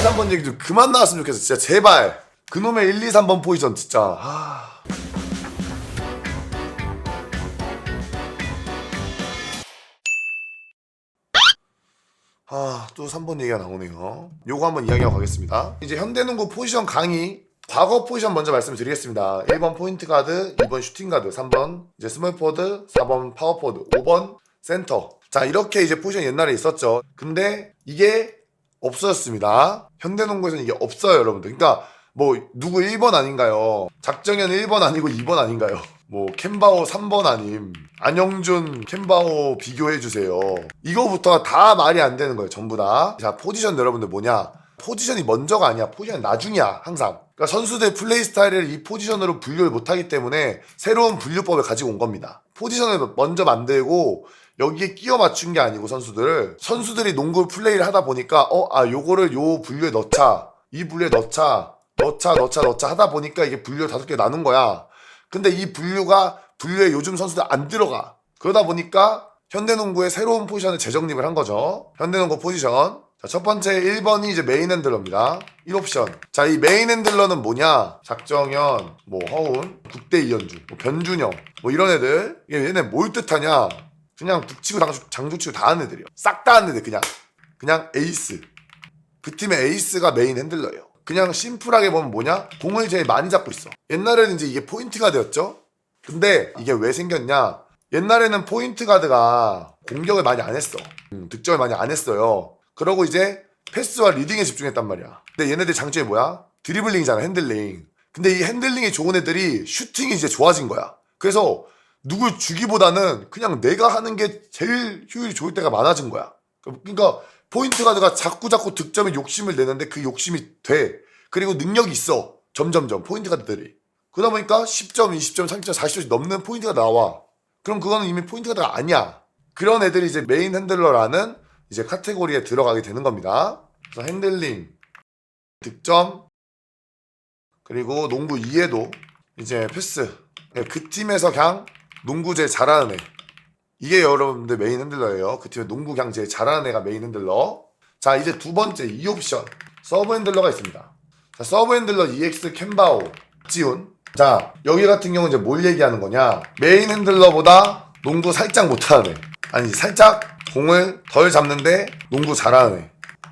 3번 얘기 좀 그만 나왔으면 좋겠어. 진짜 제발. 그놈의 1, 2, 3번 포지션 진짜. 또 3번 얘기가 나오네요. 요거 한번 이야기하고 가겠습니다. 이제 현대농구 포지션 강의 과거 포지션 먼저 말씀드리겠습니다. 1번 포인트 가드, 2번 슈팅 가드, 3번 이제 스몰 포워드, 4번 파워 포워드, 5번 센터. 자, 이렇게 이제 포지션 옛날에 있었죠. 근데 이게 없어졌습니다. 현대농구에서는 이게 없어요, 여러분들. 그러니까 뭐 누구 1번 아닌가요? 작정현 1번 아니고 2번 아닌가요? 뭐 캔바오 3번 아님, 안영준 캔바오 비교해주세요. 이거부터가 다 말이 안 되는 거예요, 전부 다. 자, 포지션 여러분들 뭐냐? 포지션이 먼저가 아니야. 포지션이 나중이야, 항상. 그러니까 선수들의 플레이 스타일을 이 포지션으로 분류를 못하기 때문에 새로운 분류법을 가지고 온 겁니다. 포지션을 먼저 만들고 여기에 끼워 맞춘 게 아니고 선수들이 농구 플레이를 하다 보니까 요거를 요 분류에 넣자, 이 분류에 넣자 하다 보니까 이게 분류가 5개 나눈 거야. 근데 이 분류에 요즘 선수들 안 들어가. 그러다 보니까 현대농구의 새로운 포지션을 재정립을 한 거죠. 현대농구 포지션. 자, 첫 번째 1번이 이제 메인 핸들러입니다. 1옵션. 자, 이 메인 핸들러는 뭐냐? 작정현, 뭐 허운, 국대 이현주, 뭐 변준영, 뭐 이런 애들. 얘네 뭘 뜻하냐? 그냥 북치고 장구치고 다 하는 애들이요. 싹 다 하는 애들 그냥 에이스. 그 팀의 에이스가 메인 핸들러예요. 그냥 심플하게 보면 뭐냐? 공을 제일 많이 잡고 있어. 옛날에는 이제 이게 포인트 가드였죠? 근데 이게 왜 생겼냐? 옛날에는 포인트 가드가 공격을 많이 안 했어. 득점을 많이 안 했어요. 그러고 이제 패스와 리딩에 집중했단 말이야. 근데 얘네들 장점이 뭐야? 드리블링이잖아, 핸들링. 근데 이 핸들링이 좋은 애들이 슈팅이 이제 좋아진 거야. 그래서 누굴 주기보다는 그냥 내가 하는 게 제일 효율이 좋을 때가 많아진 거야. 그러니까 포인트 가드가 자꾸 득점에 욕심을 내는데 그 욕심이 돼. 그리고 능력이 있어. 점점점 포인트 가드들이. 그러다 보니까 10점, 20점, 30점, 40점씩 넘는 포인트가 나와. 그럼 그거는 이미 포인트 가드가 아니야. 그런 애들이 이제 메인 핸들러라는 이제 카테고리에 들어가게 되는 겁니다. 그래서 핸들링, 득점, 그리고 농구 이해도, 이제 패스. 그 팀에서 그냥 농구 제일 잘하는 애. 이게 여러분들 메인 핸들러예요. 그 팀에 농구 그냥 제일 잘하는 애가 메인 핸들러. 자, 이제 두 번째 2옵션 서브 핸들러가 있습니다. 자, 서브 핸들러 EX 캔바오 지훈. 자, 여기 같은 경우는 이제 뭘 얘기하는 거냐? 메인 핸들러보다 농구 살짝 못하는 애. 아니, 살짝 공을 덜 잡는데 농구 잘하는 애.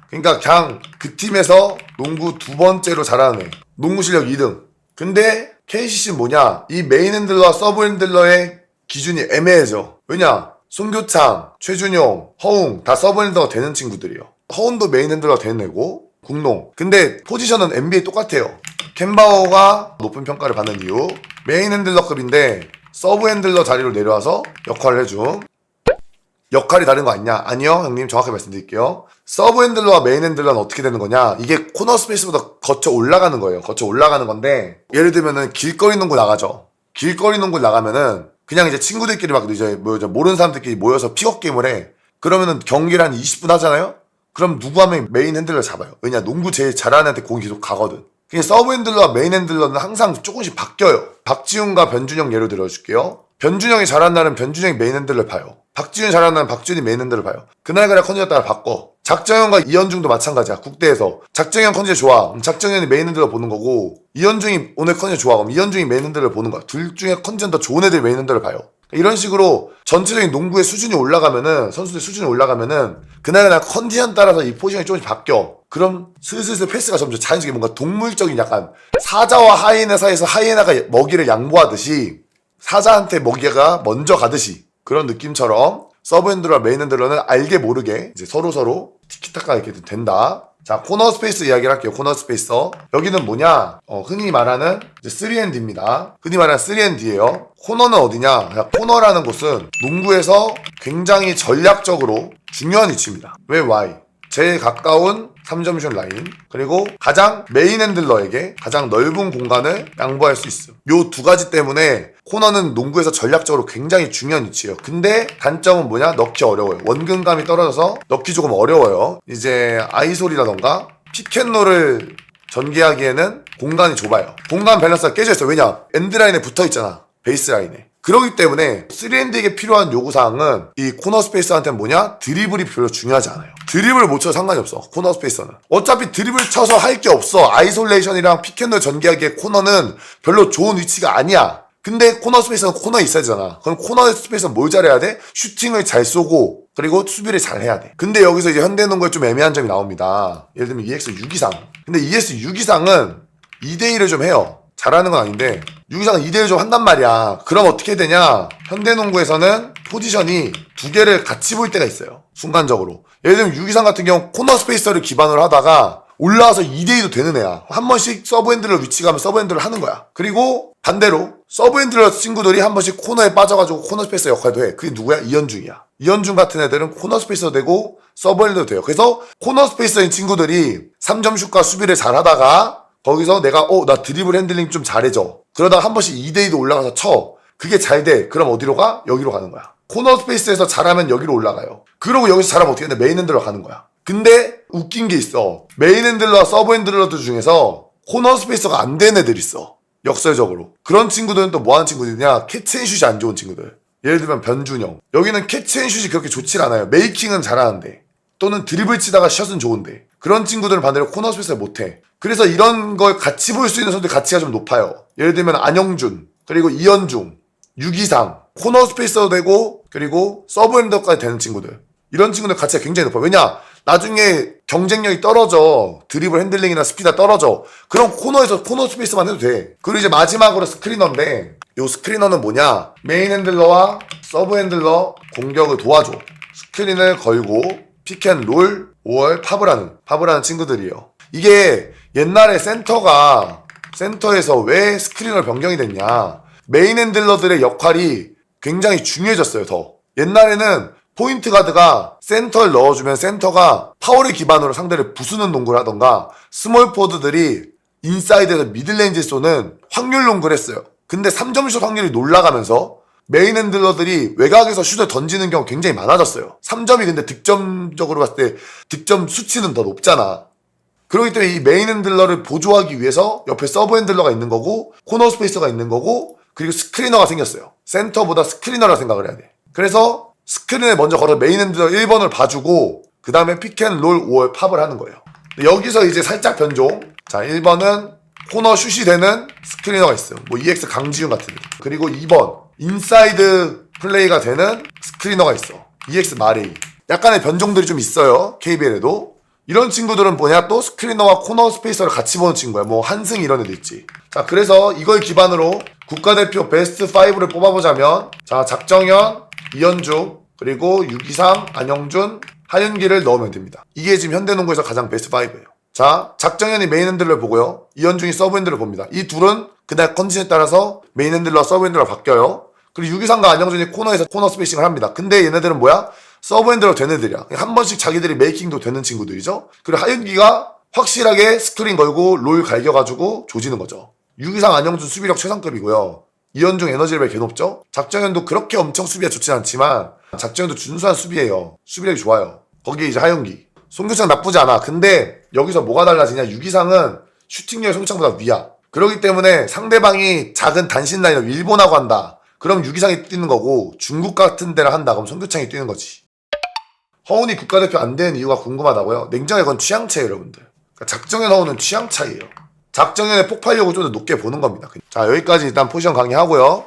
그러니까 그냥 그 팀에서 농구 두 번째로 잘하는 애. 농구 실력 2등. 근데 KCC는 뭐냐? 이 메인 핸들러와 서브 핸들러의 기준이 애매해져. 왜냐? 송교창, 최준용, 허웅 다 서브 핸들러가 되는 친구들이요. 허웅도 메인 핸들러가 되는 애고 국농. 근데 포지션은 NBA 똑같아요. 캔바오가 높은 평가를 받는 이유, 메인 핸들러급인데 서브 핸들러 자리로 내려와서 역할을 해줌. 역할이 다른 거 아니냐? 아니요, 형님, 정확하게 말씀드릴게요. 서브 핸들러와 메인 핸들러는 어떻게 되는 거냐? 이게 코너 스페이스보다 거쳐 올라가는 거예요. 거쳐 올라가는 건데, 예를 들면은 길거리 농구 나가죠. 길거리 농구 나가면은 그냥 이제 친구들끼리 막 이제 모르는 사람들끼리 모여서 픽업 게임을 해. 그러면은 경기를 한 20분 하잖아요? 그럼 누구 하면 메인 핸들러 잡아요. 왜냐? 농구 제일 잘하는 애한테 공이 계속 가거든. 그냥 서브 핸들러와 메인 핸들러는 항상 조금씩 바뀌어요. 박지훈과 변준영 예로 들어줄게요. 변준영이 잘하는 날은 변준영이 메인 핸들러를 봐요. 박지훈이 잘하는 날은 박지훈이 메인 핸들러를 봐요. 그날그날 컨디션에 따라 바꿔. 작정현과 이현중도 마찬가지야. 국대에서 작정현 컨디션 좋아, 그럼 작정현이 메인 핸들러 보는 거고, 이현중이 오늘 컨디션 좋아, 그럼 이현중이 메인 핸들러 보는 거야. 둘 중에 컨디션 더 좋은 애들이 메인 핸들러 봐요. 이런 식으로 전체적인 농구의 수준이 올라가면은, 선수들 수준이 올라가면은 그날그날 컨디션 따라서 이 포지션이 조금씩 바뀌어. 그럼 슬슬 패스가 점점 자연스럽게 뭔가 동물적인, 약간 사자와 하이에나 사이에서 하이에나가 먹이를 양보하듯이, 사자한테 먹이가 먼저 가듯이 그런 느낌처럼 서브 핸들러와 메인 핸들러는 알게 모르게 이제 서로 티키타카 이렇게 된다. 자, 코너 스페이스 이야기를 할게요. 코너 스페이스. 여기는 뭐냐? 흔히 말하는 이제 3&D입니다. 흔히 말하는 3&D예요. 코너는 어디냐? 코너라는 곳은 농구에서 굉장히 전략적으로 중요한 위치입니다. 왜 Y? 제일 가까운 3점슛 라인, 그리고 가장 메인 핸들러에게 가장 넓은 공간을 양보할 수 있음. 요 두 가지 때문에 코너는 농구에서 전략적으로 굉장히 중요한 위치예요. 근데 단점은 뭐냐? 넣기 어려워요. 원근감이 떨어져서 넣기 조금 어려워요. 이제 아이솔이라던가 픽앤롤을 전개하기에는 공간이 좁아요. 공간 밸런스가 깨져 있어요. 왜냐? 엔드라인에 붙어 있잖아. 베이스 라인에. 그렇기 때문에 3&D에게 필요한 요구사항은 이 코너 스페이서한테는 뭐냐? 드리블이 별로 중요하지 않아요. 드리블 못 쳐도 상관이 없어. 코너 스페이서는. 어차피 드리블 쳐서 할 게 없어. 아이솔레이션이랑 픽앤롤 전개하기에 코너는 별로 좋은 위치가 아니야. 근데 코너 스페이서는 코너에 있어야 되잖아. 그럼 코너 스페이서는 뭘 잘해야 돼? 슈팅을 잘 쏘고 그리고 수비를 잘 해야 돼. 근데 여기서 이제 현대농구에 좀 애매한 점이 나옵니다. 예를 들면 EX623. 근데 ES623은 2대1을 좀 해요. 잘하는 건 아닌데 623은 2대1 좀 한단 말이야. 그럼 어떻게 되냐? 현대농구에서는 포지션이 두 개를 같이 볼 때가 있어요. 순간적으로. 예를 들면 623 같은 경우 코너 스페이서를 기반으로 하다가 올라와서 2대2도 되는 애야. 한 번씩 서브핸들러 위치 가면 서브핸들을 하는 거야. 그리고 반대로 서브핸들러 친구들이 한 번씩 코너에 빠져가지고 코너 스페이서 역할도 해. 그게 누구야? 이현중이야. 이현중 같은 애들은 코너 스페이서 되고 서브핸들도 돼요. 그래서 코너 스페이서인 친구들이 3점슛과 수비를 잘 하다가 거기서 내가 나 드리블 핸들링 좀 잘해줘. 그러다가 한 번씩 2대2도 올라가서 쳐. 그게 잘 돼. 그럼 어디로 가? 여기로 가는 거야. 코너 스페이스에서 잘하면 여기로 올라가요. 그러고 여기서 잘하면 어떻게 되냐? 메인 핸들러 가는 거야. 근데 웃긴 게 있어. 메인 핸들러와 서브 핸들러들 중에서 코너 스페이서가 안 되는 애들 있어. 역설적으로. 그런 친구들은 또 뭐 하는 친구들이냐? 캐치앤슛이 안 좋은 친구들. 예를 들면 변준영. 여기는 캐치앤슛이 그렇게 좋질 않아요. 메이킹은 잘하는데. 또는 드리블 치다가 샷은 좋은데. 그런 친구들은 반대로 코너 스페이스를 못해. 그래서 이런 걸 같이 볼 수 있는 선수들 가치가 좀 높아요. 예를 들면 안영준, 그리고 이현중, 유기상, 코너 스페이서도 되고 그리고 서브 핸더까지 되는 친구들. 이런 친구들 가치가 굉장히 높아요. 왜냐? 나중에 경쟁력이 떨어져. 드리블 핸들링이나 스피드가 떨어져. 그럼 코너에서 코너 스페이스만 해도 돼. 그리고 이제 마지막으로 스크리너인데 요 스크리너는 뭐냐? 메인 핸들러와 서브 핸들러 공격을 도와줘. 스크린을 걸고 픽앤롤 5월 팝을 하는 친구들이에요. 이게 옛날에 센터에서 왜 스크린을 변경이 됐냐? 메인 핸들러들의 역할이 굉장히 중요해졌어요. 더 옛날에는 포인트 가드가 센터를 넣어주면 센터가 파워를 기반으로 상대를 부수는 농구를 하던가 스몰 포드들이 인사이드에서 미들레인지 쏘는 확률 농구를 했어요. 근데 3점슛 확률이 올라가면서 메인 핸들러들이 외곽에서 슛을 던지는 경우가 굉장히 많아졌어요. 3점이 근데 득점적으로 봤을 때 득점 수치는 더 높잖아. 그렇기 때문에 이 메인 핸들러를 보조하기 위해서 옆에 서브 핸들러가 있는 거고 코너 스페이서가 있는 거고 그리고 스크리너가 생겼어요. 센터보다 스크리너라 생각을 해야 돼. 그래서 스크린에 먼저 걸어 메인 핸들러 1번을 봐주고 그 다음에 픽앤롤 5월 팝을 하는 거예요. 여기서 이제 살짝 변종. 자, 1번은 코너 슛이 되는 스크리너가 있어요. 뭐 EX 강지훈 같은 애. 그리고 2번 인사이드 플레이가 되는 스크리너가 있어. EX 마레이. 약간의 변종들이 좀 있어요. KBL에도. 이런 친구들은 뭐냐? 또 스크리너와 코너 스페이서를 같이 보는 친구야. 뭐 한승 이런 애도 있지. 자, 그래서 이걸 기반으로 국가대표 베스트 5를 뽑아보자면 자, 작정현, 이현중, 그리고 유기상, 안영준, 하윤기를 넣으면 됩니다. 이게 지금 현대농구에서 가장 베스트 5예요. 자, 작정현이 메인 핸들러를 보고요. 이현중이 서브 핸들러를 봅니다. 이 둘은 그날 컨디션에 따라서 메인 핸들러와 서브 핸들러가 바뀌어요. 그리고 유기상과 안영준이 코너에서 코너 스페이싱을 합니다. 근데 얘네들은 뭐야? 서브 핸들러 된 애들이야. 한 번씩 자기들이 메이킹도 되는 친구들이죠. 그리고 하윤기가 확실하게 스크린 걸고 롤 갈겨가지고 조지는 거죠. 유기상, 안영준 수비력 최상급이고요. 이현중 에너지 레벨 개 높죠? 작정현도 그렇게 엄청 수비가 좋진 않지만 작정현도 준수한 수비예요. 수비력이 좋아요. 거기에 이제 하윤기. 송교창 나쁘지 않아. 근데 여기서 뭐가 달라지냐? 유기상은 슈팅력이 송교창보다 위야. 그렇기 때문에 상대방이 작은 단신 라인을 일본하고 한다. 그럼 유기상이 뛰는 거고 중국 같은 데를 한다. 그럼 송교창이 뛰는 거지. 허훈이 국가대표 안 되는 이유가 궁금하다고요? 냉정하게 그건 취향 차이에요, 여러분들. 그러니까 작정현 허훈은 취향 차이예요. 작정현의 폭발력을 좀 더 높게 보는 겁니다. 자, 여기까지 일단 포지션 강의하고요.